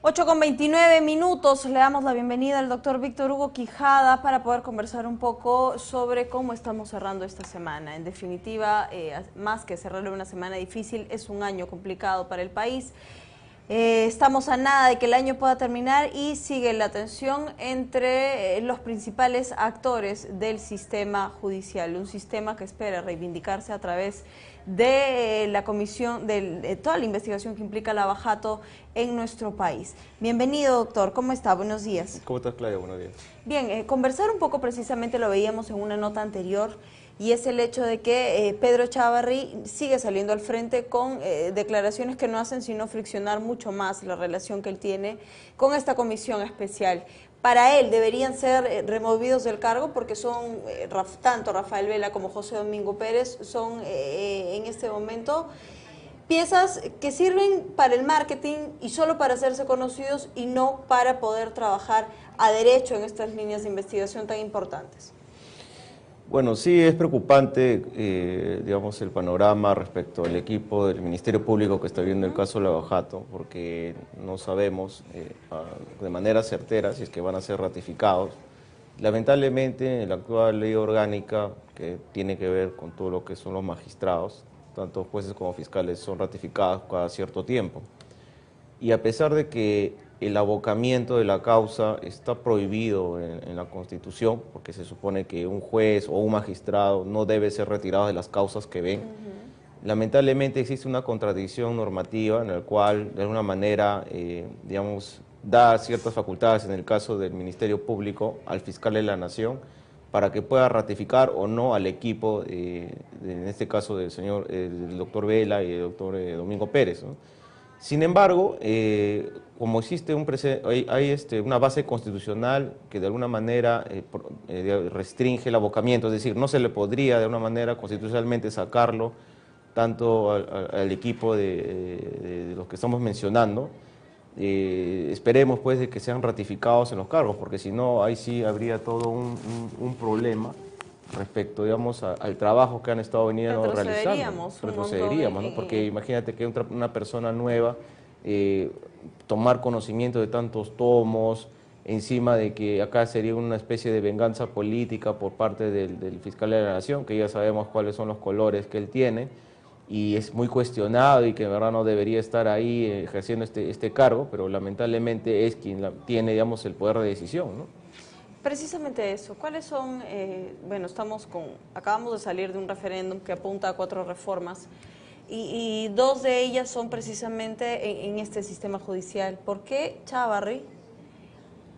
8:29, le damos la bienvenida al doctor Víctor Hugo Quijada para poder conversar un poco sobre cómo estamos cerrando esta semana. En definitiva, más que cerrarle una semana difícil, es un año complicado para el país. Estamos a nada de que el año pueda terminar y sigue la tensión entre los principales actores del sistema judicial, un sistema que espera reivindicarse a través de la comisión, de toda la investigación que implica la lavajato en nuestro país. Bienvenido, doctor, ¿cómo está? Buenos días. ¿Cómo estás, Claudia? Buenos días. Bien, conversar un poco precisamente, lo veíamos en una nota anterior, y es el hecho de que Pedro Chávarri sigue saliendo al frente con declaraciones que no hacen sino friccionar mucho más la relación que él tiene con esta comisión especial. Para él deberían ser removidos del cargo porque son, tanto Rafael Vela como José Domingo Pérez son en este momento piezas que sirven para el marketing y solo para hacerse conocidos y no para poder trabajar a derecho en estas líneas de investigación tan importantes. Bueno, sí es preocupante, digamos, el panorama respecto al equipo del Ministerio Público que está viendo el caso Lavajato, porque no sabemos de manera certera si es que van a ser ratificados. Lamentablemente, en la actual ley orgánica, que tiene que ver con todo lo que son los magistrados, tanto jueces como fiscales son ratificados cada cierto tiempo. Y a pesar de que el abocamiento de la causa está prohibido en la Constitución, porque se supone que un juez o un magistrado no debe ser retirado de las causas que ven. Lamentablemente existe una contradicción normativa en la cual de alguna manera, digamos, da ciertas facultades en el caso del Ministerio Público al fiscal de la Nación para que pueda ratificar o no al equipo, en este caso del doctor Vela y el doctor Domingo Pérez, ¿no? Sin embargo, como existe hay una base constitucional que de alguna manera restringe el abocamiento, es decir, no se le podría de alguna manera constitucionalmente sacarlo tanto al equipo de los que estamos mencionando. Esperemos pues de que sean ratificados en los cargos, porque si no, ahí sí habría todo un problema respecto, digamos, al trabajo que han estado veniendo realizando. Retrocederíamos, ¿no? Porque imagínate que una persona nueva tomar conocimiento de tantos tomos, encima de que acá sería una especie de venganza política por parte del fiscal de la Nación, que ya sabemos cuáles son los colores que él tiene, y es muy cuestionado y que en verdad no debería estar ahí ejerciendo este cargo, pero lamentablemente es quien tiene, digamos, el poder de decisión, ¿no? Precisamente eso, ¿cuáles son, bueno, acabamos de salir de un referéndum que apunta a 4 reformas y 2 de ellas son precisamente en este sistema judicial? ¿Por qué Chávarri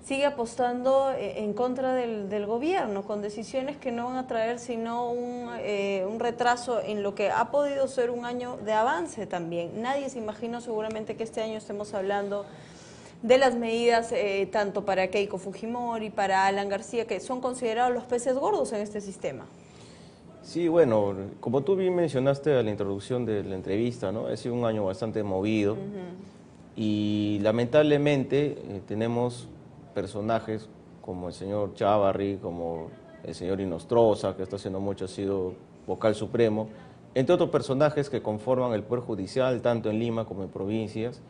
sigue apostando en contra del gobierno con decisiones que no van a traer sino un retraso en lo que ha podido ser un año de avance también? Nadie se imaginó seguramente que este año estemos hablando de las medidas tanto para Keiko Fujimori y para Alan García, que son considerados los peces gordos en este sistema. Sí, bueno, como tú bien mencionaste a la introducción de la entrevista, ¿no? Ha sido un año bastante movido y lamentablemente tenemos personajes como el señor Chávarri, como el señor Inostroza, que está haciendo mucho, ha sido vocal supremo, entre otros personajes que conforman el Poder Judicial, tanto en Lima como en provincias,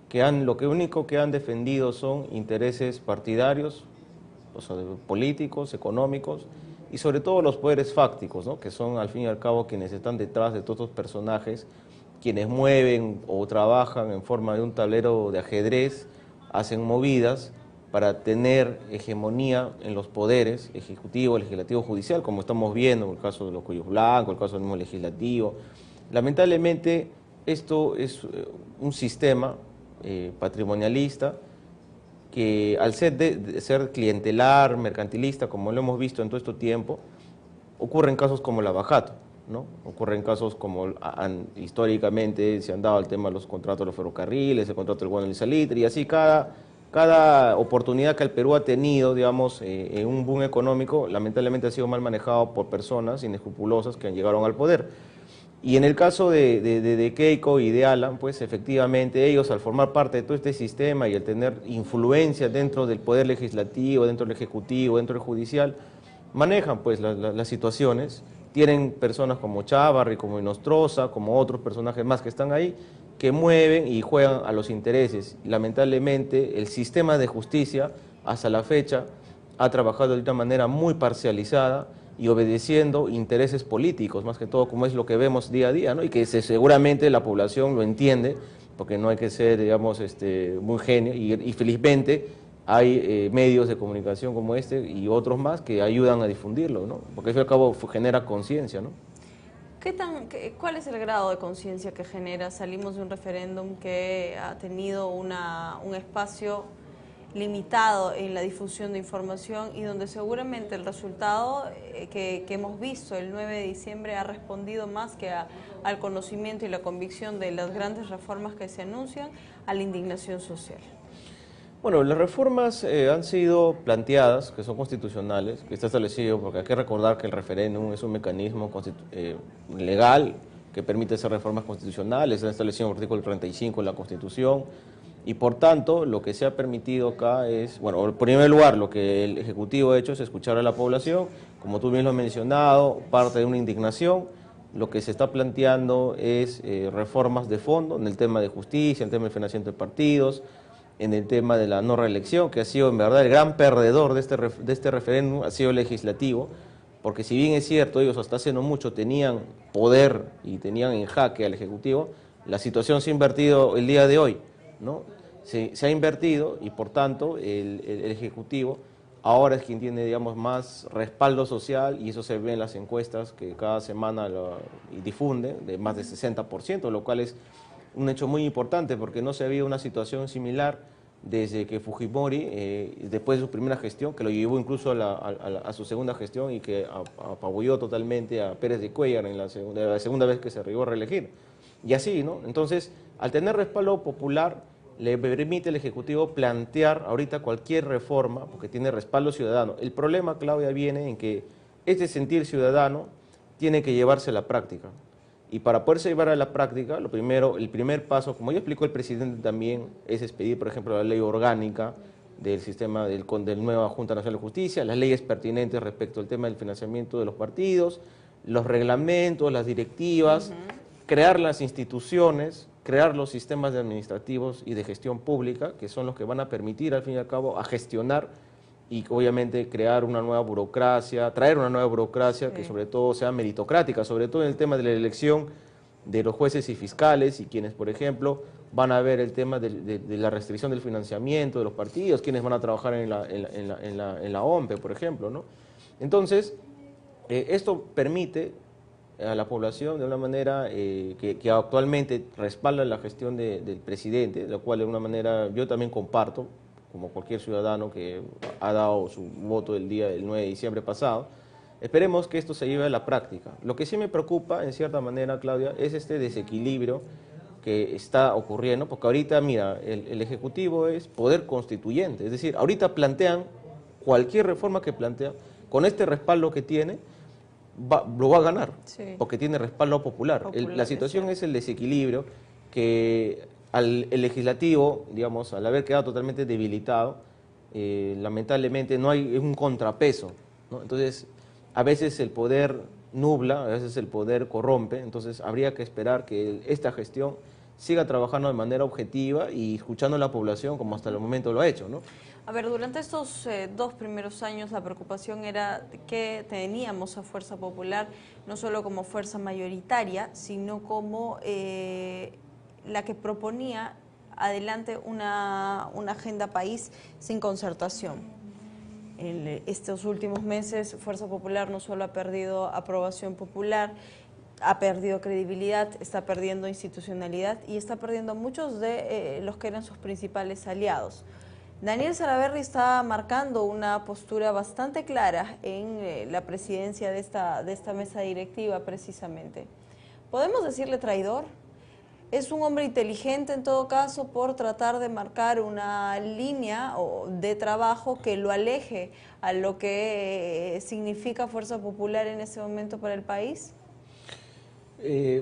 que lo único que han defendido son intereses partidarios, o sea, políticos, económicos, y sobre todo los poderes fácticos, ¿no? Que son al fin y al cabo quienes están detrás de todos estos personajes, quienes mueven o trabajan en forma de un tablero de ajedrez, hacen movidas para tener hegemonía en los poderes, ejecutivo, legislativo, judicial, como estamos viendo en el caso de los cuellos blancos, el caso del mismo legislativo. Lamentablemente esto es un sistema patrimonialista que al ser clientelar, mercantilista, como lo hemos visto en todo este tiempo, ocurren casos como Lavajato, ¿no? Ocurren casos como históricamente se han dado el tema de los contratos de los ferrocarriles, el contrato del guano y salitre, y así cada oportunidad que el Perú ha tenido, digamos, en un boom económico, lamentablemente ha sido mal manejado por personas inescrupulosas que llegaron al poder. Y en el caso de Keiko y de Alan, pues efectivamente ellos al formar parte de todo este sistema y al tener influencia dentro del poder legislativo, dentro del ejecutivo, dentro del judicial, manejan pues las situaciones, tienen personas como Chávarri, como Inostroza, como otros personajes más que están ahí, que mueven y juegan a los intereses. Lamentablemente, el sistema de justicia, hasta la fecha, ha trabajado de una manera muy parcializada y obedeciendo intereses políticos, más que todo, como es lo que vemos día a día, ¿no? Y que seguramente la población lo entiende, porque no hay que ser, digamos, muy genio, y felizmente hay medios de comunicación como este y otros más que ayudan a difundirlo, ¿no? Porque al fin y al cabo genera conciencia, ¿no? ¿Cuál es el grado de conciencia que genera? Salimos de un referéndum que ha tenido un espacio limitado en la difusión de información y donde seguramente el resultado que hemos visto el 9 de diciembre ha respondido más que al conocimiento y la convicción de las grandes reformas que se anuncian, a la indignación social. Bueno, las reformas han sido planteadas, que son constitucionales, que está establecido, porque hay que recordar que el referéndum es un mecanismo legal que permite hacer reformas constitucionales, está establecido en el artículo 35 de la Constitución, y por tanto lo que se ha permitido acá es, bueno, en primer lugar, lo que el Ejecutivo ha hecho es escuchar a la población, como tú bien lo has mencionado, parte de una indignación. Lo que se está planteando es reformas de fondo en el tema de justicia, en el tema del financiamiento de partidos, en el tema de la no reelección, que ha sido en verdad el gran perdedor de este referéndum, ha sido el legislativo, porque si bien es cierto, ellos hasta hace no mucho tenían poder y tenían en jaque al Ejecutivo, la situación se ha invertido el día de hoy, ¿no? Se ha invertido y por tanto el Ejecutivo ahora es quien tiene, digamos, más respaldo social, y eso se ve en las encuestas que cada semana difunde, de más de 60%, lo cual es un hecho muy importante porque no se había una situación similar desde que Fujimori, después de su primera gestión, que lo llevó incluso a su segunda gestión y que apabulló totalmente a Pérez de Cuéllar en la segunda vez que se arribó a reelegir. Y así, ¿no? Entonces, al tener respaldo popular, le permite al Ejecutivo plantear ahorita cualquier reforma porque tiene respaldo ciudadano. El problema, Claudia, viene en que este sentir ciudadano tiene que llevarse a la práctica. Y para poderse llevar a la práctica, lo primero, el primer paso, como ya explicó el presidente también, es expedir, por ejemplo, la ley orgánica del sistema del nueva Junta Nacional de Justicia, las leyes pertinentes respecto al tema del financiamiento de los partidos, los reglamentos, las directivas, crear las instituciones, crear los sistemas administrativos y de gestión pública, que son los que van a permitir, al fin y al cabo, a gestionar y obviamente crear una nueva burocracia, traer una nueva burocracia que sobre todo sea meritocrática, sobre todo en el tema de la elección de los jueces y fiscales y quienes, por ejemplo, van a ver el tema de la restricción del financiamiento de los partidos, quienes van a trabajar en la OMPE, por ejemplo, ¿no? Entonces, esto permite a la población de una manera que actualmente respalda la gestión del presidente, la cual de una manera yo también comparto, como cualquier ciudadano que ha dado su voto el día del 9 de diciembre pasado. Esperemos que esto se lleve a la práctica. Lo que sí me preocupa, en cierta manera, Claudia, es este desequilibrio que está ocurriendo, porque ahorita, mira, el Ejecutivo es poder constituyente, es decir, ahorita plantean cualquier reforma que plantean, con este respaldo que tiene, lo va a ganar, porque tiene respaldo popular. La situación es el desequilibrio que el legislativo, digamos, al haber quedado totalmente debilitado, lamentablemente no hay un contrapeso, ¿no? Entonces, a veces el poder nubla, a veces el poder corrompe, entonces habría que esperar que esta gestión siga trabajando de manera objetiva y escuchando a la población como hasta el momento lo ha hecho, ¿no? A ver, durante estos 2 primeros años la preocupación era que teníamos a Fuerza Popular no solo como fuerza mayoritaria, sino como la que proponía adelante una agenda país sin concertación. En estos últimos meses Fuerza Popular no solo ha perdido aprobación popular, ha perdido credibilidad, está perdiendo institucionalidad y está perdiendo muchos de los que eran sus principales aliados. Daniel Salaverry está marcando una postura bastante clara en la presidencia de esta mesa directiva precisamente. ¿Podemos decirle traidor? Es un hombre inteligente en todo caso por tratar de marcar una línea de trabajo que lo aleje a lo que significa Fuerza Popular en este momento para el país.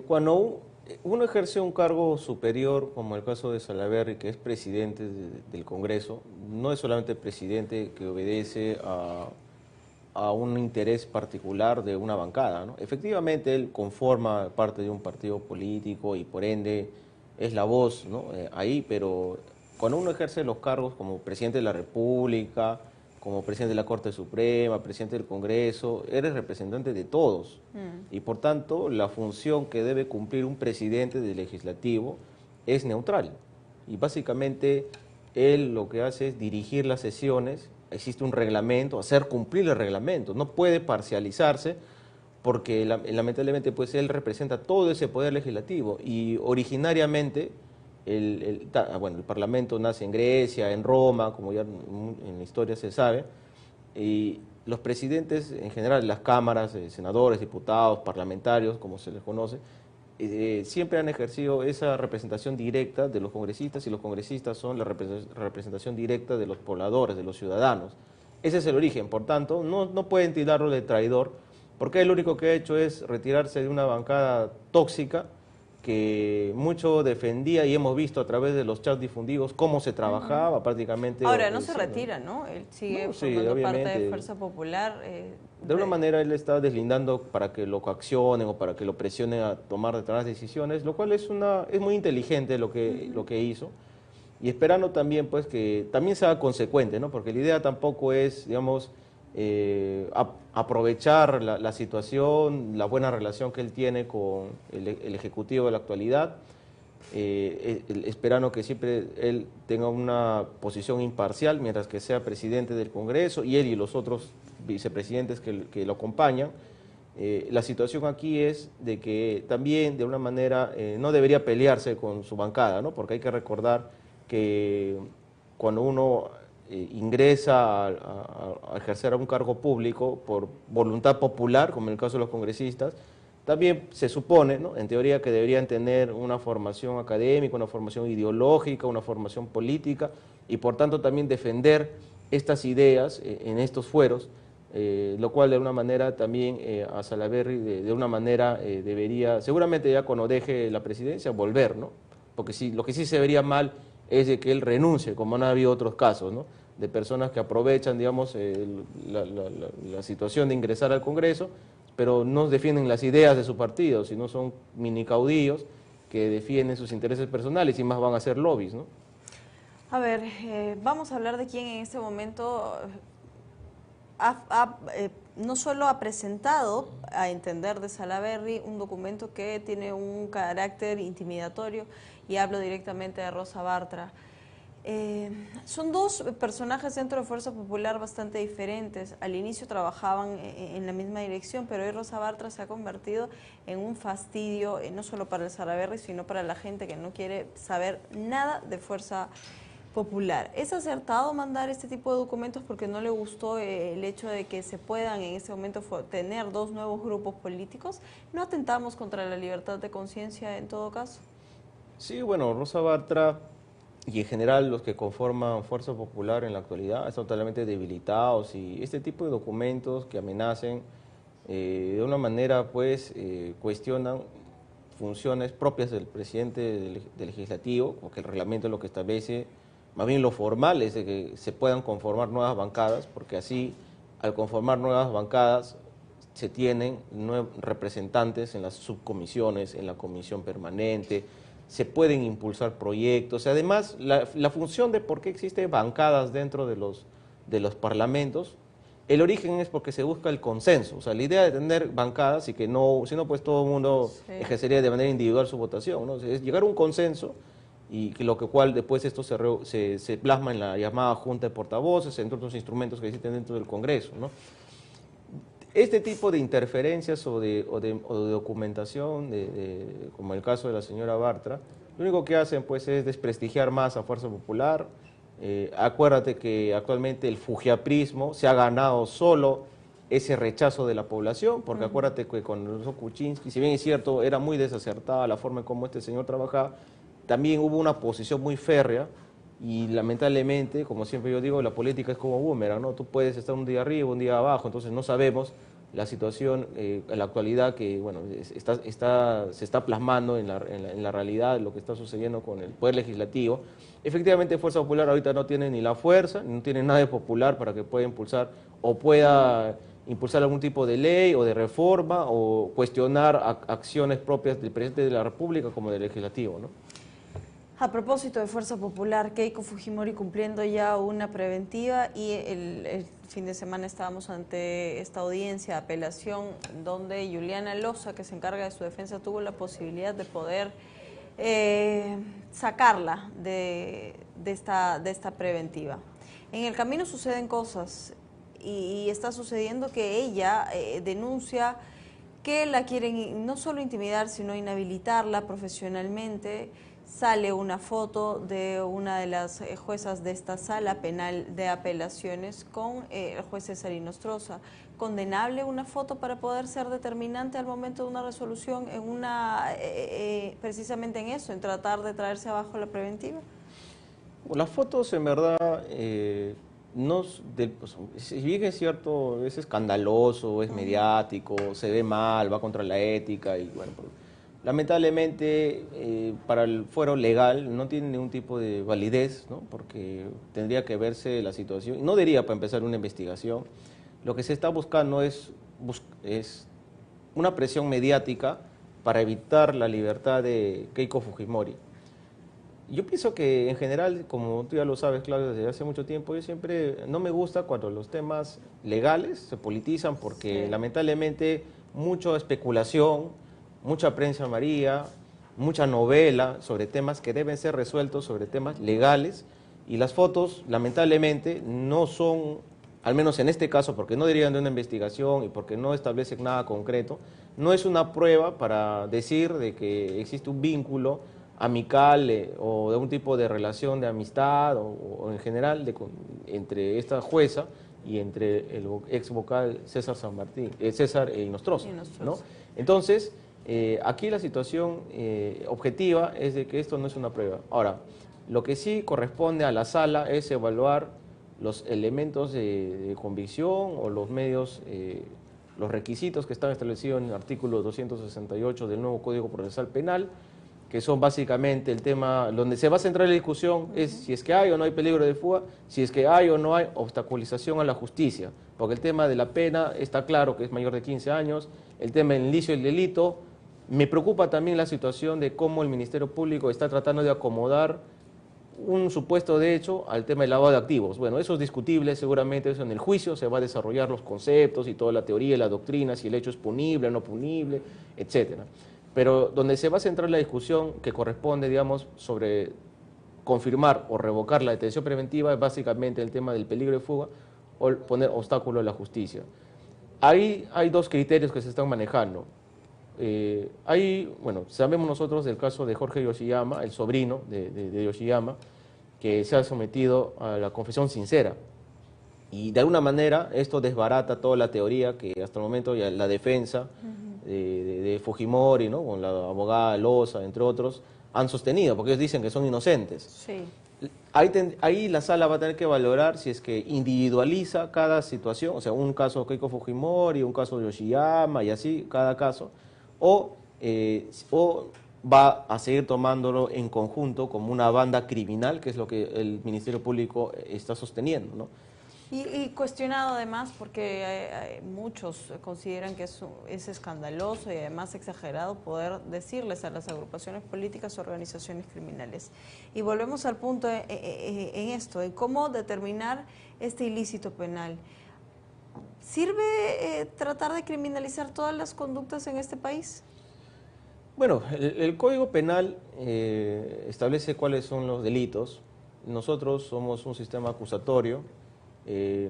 Cuando uno ejerce un cargo superior, como el caso de Salaverry, que es presidente del Congreso, no es solamente presidente que obedece a un interés particular de una bancada, ¿no? Efectivamente, él conforma parte de un partido político y por ende es la voz, ¿no? Ahí, pero cuando uno ejerce los cargos como presidente de la República, como presidente de la Corte Suprema, presidente del Congreso, eres representante de todos. Y por tanto, la función que debe cumplir un presidente del legislativo es neutral. Y básicamente, él lo que hace es dirigir las sesiones, existe un reglamento, hacer cumplir el reglamento, no puede parcializarse, porque lamentablemente pues él representa todo ese poder legislativo y originariamente el Parlamento nace en Grecia, en Roma, como ya en la historia se sabe, y los presidentes en general, las cámaras, senadores, diputados, parlamentarios, como se les conoce, siempre han ejercido esa representación directa de los congresistas y los congresistas son la representación directa de los pobladores, de los ciudadanos. Ese es el origen, por tanto, no pueden tildarlo de traidor, porque él lo único que ha hecho es retirarse de una bancada tóxica que mucho defendía y hemos visto a través de los chats difundidos cómo se trabajaba prácticamente. Ahora, no se retira, ¿no? Él sigue formando parte de Fuerza Popular. De alguna manera él está deslindando para que lo coaccionen o para que lo presionen a tomar determinadas decisiones, lo cual es muy inteligente lo que hizo. Y esperando también pues que también sea consecuente, ¿no? Porque la idea tampoco es, digamos, aprovechar la situación, la buena relación que él tiene con el Ejecutivo de la actualidad, esperando que siempre él tenga una posición imparcial mientras que sea presidente del Congreso y él y los otros vicepresidentes que lo acompañan. La situación aquí es de que también de una manera no debería pelearse con su bancada, ¿no? Porque hay que recordar que cuando uno ingresa a ejercer un cargo público por voluntad popular, como en el caso de los congresistas, también se supone, ¿no?, en teoría, que deberían tener una formación académica, una formación ideológica, una formación política, y por tanto también defender estas ideas en estos fueros, lo cual de alguna manera también a Salaverry de una manera debería, seguramente ya cuando deje la presidencia, volver, ¿no? Porque sí, lo que sí se vería mal es de que él renuncie, como han habido otros casos, ¿no?, de personas que aprovechan, digamos, la situación de ingresar al Congreso, pero no defienden las ideas de su partido, sino son mini caudillos que defienden sus intereses personales y más van a hacer lobbies, ¿no? A ver, vamos a hablar de quién en este momento no solo ha presentado, a entender de Salaverry, un documento que tiene un carácter intimidatorio, y hablo directamente de Rosa Bartra. Son dos personajes dentro de Fuerza Popular bastante diferentes. Al inicio trabajaban en la misma dirección, pero hoy Rosa Bartra se ha convertido en un fastidio, no solo para el Salaverry, sino para la gente que no quiere saber nada de Fuerza Popular. ¿Es acertado mandar este tipo de documentos porque no le gustó el hecho de que se puedan en este momento tener dos nuevos grupos políticos? ¿No atentamos contra la libertad de conciencia en todo caso? Sí, bueno, Rosa Bartra y en general los que conforman Fuerza Popular en la actualidad están totalmente debilitados, y este tipo de documentos que amenacen de una manera pues cuestionan funciones propias del presidente del legislativo, porque el reglamento es lo que establece, más bien lo formal es de que se puedan conformar nuevas bancadas, porque así al conformar nuevas bancadas se tienen representantes en las subcomisiones, en la comisión permanente, se pueden impulsar proyectos. Además, la función de por qué existen bancadas dentro de los parlamentos, el origen es porque se busca el consenso. O sea, la idea de tener bancadas y que no, si no, pues todo el mundo ejercería de manera individual su votación, ¿no? O sea, es llegar a un consenso, y que lo que cual después esto se plasma en la llamada Junta de Portavoces, entre otros instrumentos que existen dentro del Congreso, ¿no? Este tipo de interferencias o de documentación, como el caso de la señora Bartra, lo único que hacen pues es desprestigiar más a Fuerza Popular. Acuérdate que actualmente el fujiaprismo se ha ganado solo ese rechazo de la población, porque acuérdate que con Alonso Kuczynski, si bien es cierto, era muy desacertada la forma en cómo este señor trabajaba, también hubo una posición muy férrea. Y lamentablemente, como siempre yo digo, la política es como boomerang, ¿no? Tú puedes estar un día arriba, un día abajo, entonces no sabemos la situación en la actualidad que, bueno, se está plasmando en la realidad, lo que está sucediendo con el Poder Legislativo. Efectivamente, Fuerza Popular ahorita no tiene ni la fuerza, no tiene nada de popular para que pueda impulsar o pueda impulsar algún tipo de ley o de reforma o cuestionar acciones propias del Presidente de la República como del Legislativo, ¿no? A propósito de Fuerza Popular, Keiko Fujimori cumpliendo ya una preventiva y el fin de semana estábamos ante esta audiencia de apelación donde Juliana Loza, que se encarga de su defensa, tuvo la posibilidad de poder sacarla de esta preventiva. En el camino suceden cosas y está sucediendo que ella denuncia que la quieren no solo intimidar, sino inhabilitarla profesionalmente. Sale una foto de una de las juezas de esta sala penal de apelaciones con el juez César Inostroza. ¿Condenable una foto para poder ser determinante al momento de una resolución en precisamente en eso, en tratar de traerse abajo la preventiva? Las fotos, en verdad, si bien es cierto, es escandaloso, es mediático, se ve mal, va contra la ética y bueno, lamentablemente para el fuero legal no tiene ningún tipo de validez, ¿no? Porque tendría que verse la situación, no diría para empezar una investigación. Lo que se está buscando es una presión mediática para evitar la libertad de Keiko Fujimori. Yo pienso que en general, como tú ya lo sabes, Claudio, desde hace mucho tiempo, yo siempre no me gusta cuando los temas legales se politizan porque lamentablemente mucha especulación, mucha prensa amarilla, mucha novela sobre temas que deben ser resueltos, sobre temas legales, y las fotos lamentablemente no son, al menos en este caso, porque no derivan de una investigación y porque no establecen nada concreto, no es una prueba para decir de que existe un vínculo amical o de un tipo de relación de amistad o en general entre esta jueza y entre el ex vocal César San Martín, César Inostroza, ¿no? Entonces, aquí la situación objetiva es de que esto no es una prueba. Ahora, lo que sí corresponde a la sala es evaluar los elementos de convicción o los medios, los requisitos que están establecidos en el artículo 268 del nuevo Código Procesal Penal, que son básicamente el tema donde se va a centrar la discusión es si es que hay o no hay peligro de fuga, si es que hay o no hay obstaculización a la justicia, porque el tema de la pena está claro que es mayor de 15 años, el tema del inicio del delito. Me preocupa también la situación de cómo el Ministerio Público está tratando de acomodar un supuesto de hecho al tema del lavado de activos. Bueno, eso es discutible, seguramente eso en el juicio se va a desarrollar los conceptos y toda la teoría y la doctrina, si el hecho es punible o no punible, etcétera. Pero donde se va a centrar la discusión que corresponde, digamos, sobre confirmar o revocar la detención preventiva es básicamente el tema del peligro de fuga o poner obstáculo a la justicia. Ahí hay dos criterios que se están manejando. Bueno, sabemos nosotros del caso de Jorge Yoshiyama, el sobrino de Yoshiyama, que se ha sometido a la confesión sincera. Y de alguna manera esto desbarata toda la teoría que hasta el momento ya la defensa de Fujimori, ¿no? Con la abogada Loza, entre otros, han sostenido, porque ellos dicen que son inocentes. Sí. Ahí la sala va a tener que valorar si es que individualiza cada situación, o sea, un caso de Keiko Fujimori, un caso de Yoshiyama y así, cada caso, o va a seguir tomándolo en conjunto como una banda criminal, que es lo que el Ministerio Público está sosteniendo, ¿no? Y cuestionado además porque muchos consideran que es escandaloso y además exagerado poder decirles a las agrupaciones políticas o organizaciones criminales. Y volvemos al punto en esto, en cómo determinar este ilícito penal. ¿Sirve tratar de criminalizar todas las conductas en este país? Bueno, el Código Penal establece cuáles son los delitos. Nosotros somos un sistema acusatorio.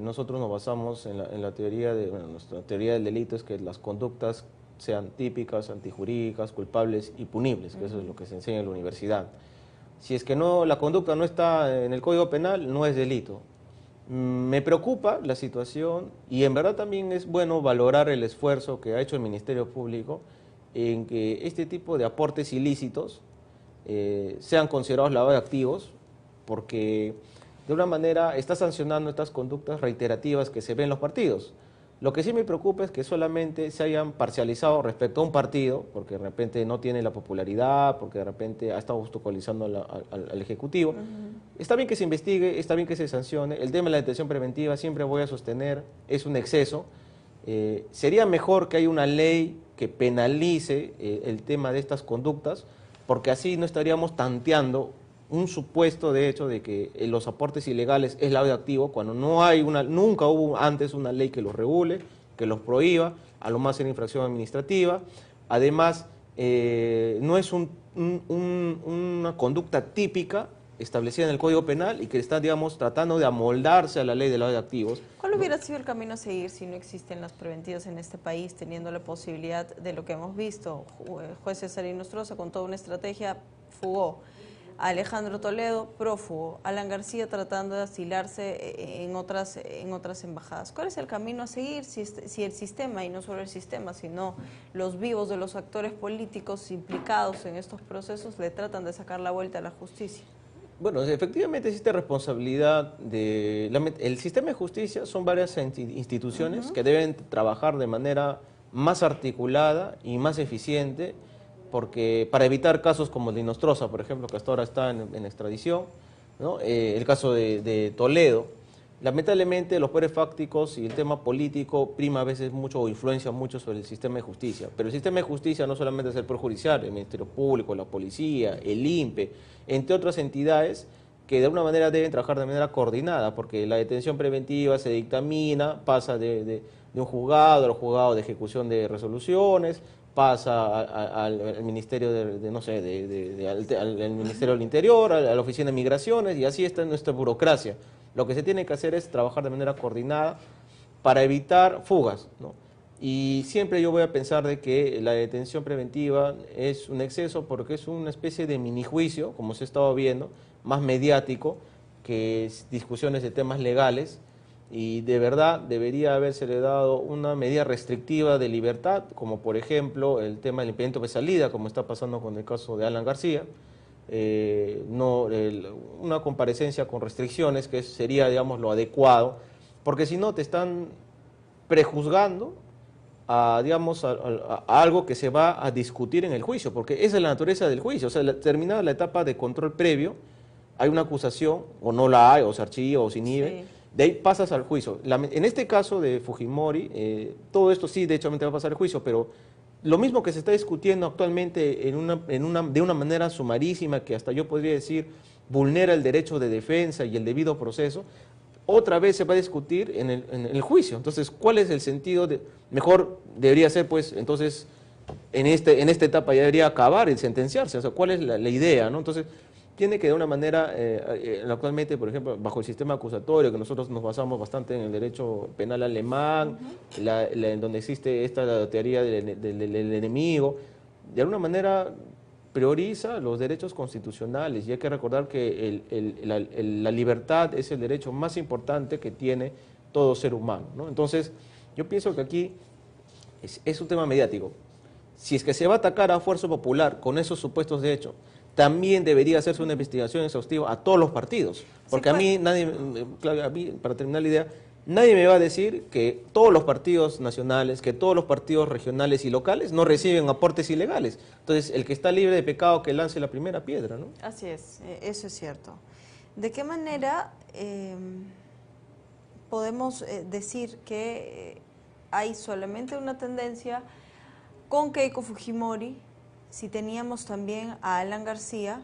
Nosotros nos basamos en la teoría nuestra teoría del delito es que las conductas sean típicas, antijurídicas, culpables y punibles, que eso es lo que se enseña en la universidad. Si es que la conducta no está en el Código Penal, no es delito. Me preocupa la situación y en verdad también es bueno valorar el esfuerzo que ha hecho el Ministerio Público en que este tipo de aportes ilícitos sean considerados lavado de activos, porque de una manera está sancionando estas conductas reiterativas que se ven en los partidos. Lo que sí me preocupa es que solamente se hayan parcializado respecto a un partido, porque de repente no tiene la popularidad, porque de repente ha estado obstaculizando al Ejecutivo. Está bien que se investigue, está bien que se sancione. El tema de la detención preventiva siempre voy a sostener, es un exceso. Sería mejor que haya una ley que penalice el tema de estas conductas, porque así no estaríamos tanteando un supuesto de hecho de que los aportes ilegales es lavado de activos cuando no hay nunca hubo antes una ley que los regule, que los prohíba, a lo más en infracción administrativa. Además, no es una conducta típica establecida en el Código Penal y que está, digamos, tratando de amoldarse a la ley de lavado de activos. ¿Cuál hubiera sido el camino a seguir si no existen las preventivas en este país, teniendo la posibilidad de lo que hemos visto? Juez César Inostroza con toda una estrategia fugó. A Alejandro Toledo, prófugo. Alan García tratando de asilarse en otras embajadas. ¿Cuál es el camino a seguir si el sistema, y no solo el sistema, sino los vivos de los actores políticos implicados en estos procesos, le tratan de sacar la vuelta a la justicia? Bueno, efectivamente existe responsabilidad el sistema de justicia son varias instituciones que deben trabajar de manera más articulada y más eficiente, porque para evitar casos como el de Inostroza, por ejemplo, que hasta ahora está en extradición, ¿no? El caso de Toledo. Lamentablemente los poderes fácticos y el tema político prima a veces mucho o influencia mucho sobre el sistema de justicia, pero el sistema de justicia no solamente es el Poder Judicial, el Ministerio Público, la Policía, el INPE, entre otras entidades que de alguna manera deben trabajar de manera coordinada, porque la detención preventiva se dictamina, pasa de un juzgado al juzgado de ejecución de resoluciones, pasa al Ministerio al Ministerio del Interior, a la Oficina de Migraciones, y así está nuestra burocracia. Lo que se tiene que hacer es trabajar de manera coordinada para evitar fugas, ¿no? Y siempre yo voy a pensar de que la detención preventiva es un exceso porque es una especie de minijuicio, como se ha estado viendo, más mediático que discusiones de temas legales, y de verdad debería habérsele dado una medida restrictiva de libertad, como por ejemplo el tema del impedimento de salida, como está pasando con el caso de Alan García. Una comparecencia con restricciones, que sería, digamos, lo adecuado, porque si no te están prejuzgando a, digamos, a algo que se va a discutir en el juicio, porque esa es la naturaleza del juicio. O sea, terminada la etapa de control previo, hay una acusación, o no la hay, o se archiva, o se inhibe, sí. De ahí pasas al juicio. En este caso de Fujimori, todo esto sí, de hecho, va a pasar al juicio, pero lo mismo que se está discutiendo actualmente de una manera sumarísima, que hasta yo podría decir vulnera el derecho de defensa y el debido proceso, otra vez se va a discutir en el juicio. Entonces, ¿cuál es el sentido? Mejor debería ser, pues, entonces, en esta etapa ya debería acabar y sentenciarse. O sea, ¿cuál es la idea, ¿no? Entonces, tiene que de una manera, actualmente, por ejemplo, bajo el sistema acusatorio, que nosotros nos basamos bastante en el derecho penal alemán, en donde existe la teoría del enemigo, de alguna manera prioriza los derechos constitucionales, y hay que recordar que la libertad es el derecho más importante que tiene todo ser humano, ¿no? Entonces, yo pienso que aquí es un tema mediático. Si es que se va a atacar a Fuerza Popular con esos supuestos de hecho, también debería hacerse una investigación exhaustiva a todos los partidos, porque sí, a mí, para terminar la idea, nadie me va a decir que todos los partidos nacionales, que todos los partidos regionales y locales no reciben aportes ilegales. Entonces, el que está libre de pecado, que lance la primera piedra, ¿no? Así es, eso es cierto. ¿De qué manera podemos decir que hay solamente una tendencia con Keiko Fujimori, si teníamos también a Alan García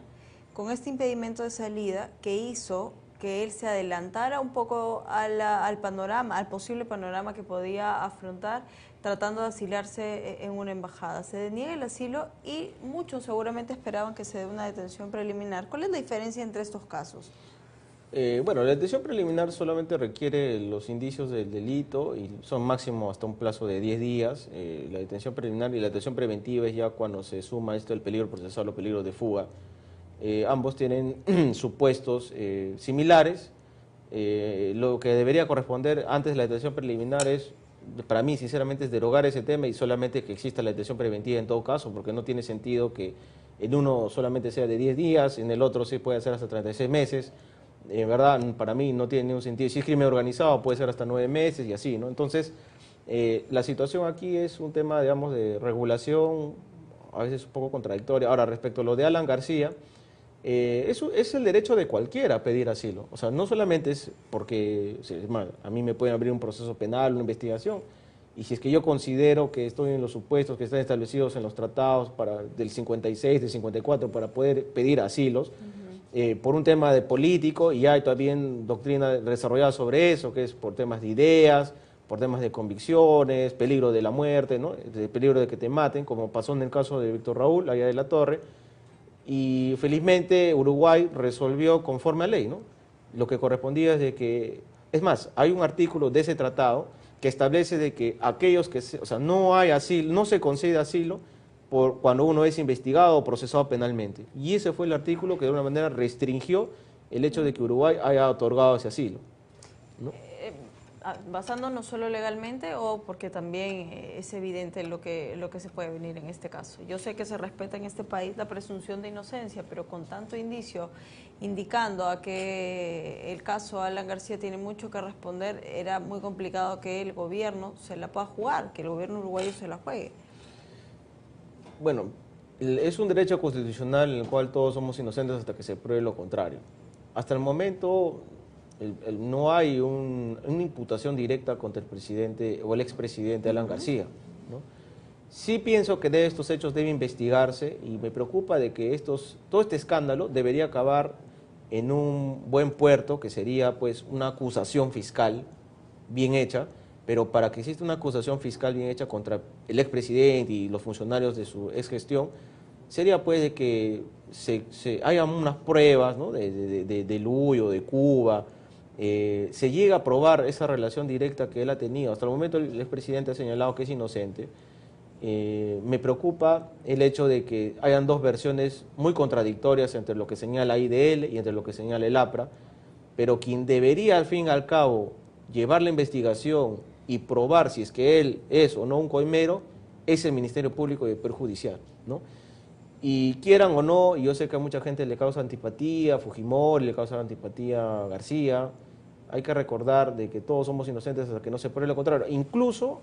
con este impedimento de salida que hizo que él se adelantara un poco al panorama, al posible panorama que podía afrontar tratando de asilarse en una embajada? Se deniega el asilo y muchos seguramente esperaban que se dé una detención preliminar. ¿Cuál es la diferencia entre estos casos? Bueno, la detención preliminar solamente requiere los indicios del delito y son máximo hasta un plazo de 10 días. La detención preliminar y la detención preventiva es ya cuando se suma esto el peligro procesal o peligro de fuga. Ambos tienen supuestos similares. Lo que debería corresponder antes de la detención preliminar es, para mí sinceramente, es derogar ese tema y solamente que exista la detención preventiva en todo caso, porque no tiene sentido que en uno solamente sea de 10 días, en el otro sí puede ser hasta 36 meses. En verdad, para mí no tiene ningún sentido. Si es crimen organizado puede ser hasta 9 meses y así, ¿no? Entonces, la situación aquí es un tema, digamos, de regulación, a veces un poco contradictoria. Ahora, respecto a lo de Alan García, eso es el derecho de cualquiera a pedir asilo. O sea, no solamente es porque a mí me pueden abrir un proceso penal, una investigación, y si es que yo considero que estoy en los supuestos que están establecidos en los tratados del 56, del 54, para poder pedir asilos, por un tema de político, y hay también doctrina desarrollada sobre eso, que es por temas de ideas, por temas de convicciones, peligro de la muerte, ¿no? De peligro de que te maten, como pasó en el caso de Víctor Raúl, allá de la Torre, y felizmente Uruguay resolvió conforme a ley, ¿no? Lo que correspondía es de que, es más, hay un artículo de ese tratado que establece de que aquellos que, o sea, no hay asilo, no se concede asilo cuando uno es investigado o procesado penalmente. Y ese fue el artículo que de alguna manera restringió el hecho de que Uruguay haya otorgado ese asilo, ¿no? Basándonos solo legalmente o porque también es evidente lo que se puede venir en este caso. Yo sé que se respeta en este país la presunción de inocencia, pero con tanto indicio indicando a que el caso Alan García tiene mucho que responder, era muy complicado que el gobierno se la pueda jugar, que el gobierno uruguayo se la juegue. Bueno, es un derecho constitucional en el cual todos somos inocentes hasta que se pruebe lo contrario. Hasta el momento no hay una imputación directa contra el presidente o el expresidente Alan García, ¿no? Sí pienso que de estos hechos debe investigarse y me preocupa de que todo este escándalo debería acabar en un buen puerto, que sería pues una acusación fiscal bien hecha, pero para que exista una acusación fiscal bien hecha contra el expresidente y los funcionarios de su exgestión, sería pues de que haya unas pruebas, ¿no? de Luy o de Cuba, se llega a probar esa relación directa que él ha tenido. Hasta el momento el expresidente ha señalado que es inocente. Me preocupa el hecho de que hayan dos versiones muy contradictorias entre lo que señala IDL y entre lo que señala el APRA, pero quien debería al fin y al cabo llevar la investigación y probar si es que él es o no un coimero es el Ministerio Público y el Poder Judicial, ¿no? Y quieran o no, y yo sé que a mucha gente le causa antipatía, Fujimori le causa antipatía García, hay que recordar de que todos somos inocentes hasta que no se pruebe lo contrario. Incluso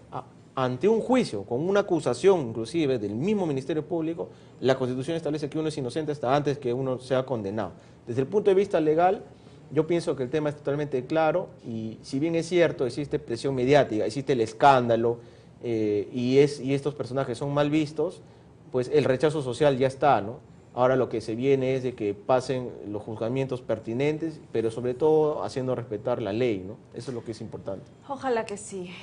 ante un juicio, con una acusación inclusive del mismo Ministerio Público, la Constitución establece que uno es inocente hasta antes que uno sea condenado. Desde el punto de vista legal, yo pienso que el tema es totalmente claro y si bien es cierto, existe presión mediática, existe el escándalo y estos personajes son mal vistos, pues el rechazo social ya está, ¿no? Ahora lo que se viene es de que pasen los juzgamientos pertinentes, pero sobre todo haciendo respetar la ley, ¿no? Eso es lo que es importante. Ojalá que sí.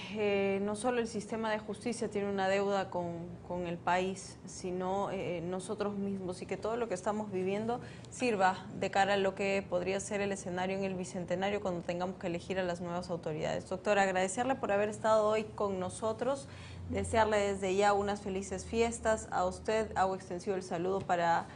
No solo el sistema de justicia tiene una deuda con el país, sino nosotros mismos, y que todo lo que estamos viviendo sirva de cara a lo que podría ser el escenario en el Bicentenario cuando tengamos que elegir a las nuevas autoridades. Doctora, agradecerle por haber estado hoy con nosotros, desearle desde ya unas felices fiestas. A usted hago extensivo el saludo para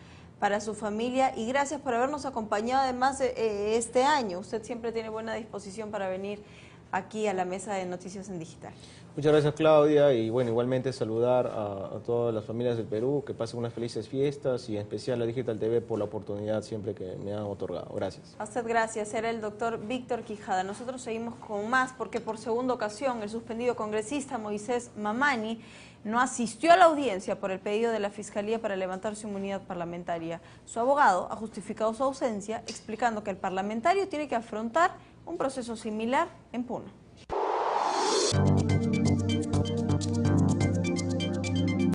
su familia y gracias por habernos acompañado además este año. Usted siempre tiene buena disposición para venir aquí a la mesa de Noticias en Digital. Muchas gracias, Claudia, y bueno, igualmente saludar a todas las familias del Perú, que pasen unas felices fiestas y en especial a Digital TV por la oportunidad siempre que me han otorgado. Gracias. A usted gracias, era el doctor Víctor Quijada. Nosotros seguimos con más porque por segunda ocasión el suspendido congresista Moisés Mamani no asistió a la audiencia por el pedido de la Fiscalía para levantar su inmunidad parlamentaria. Su abogado ha justificado su ausencia explicando que el parlamentario tiene que afrontar un proceso similar en Puno.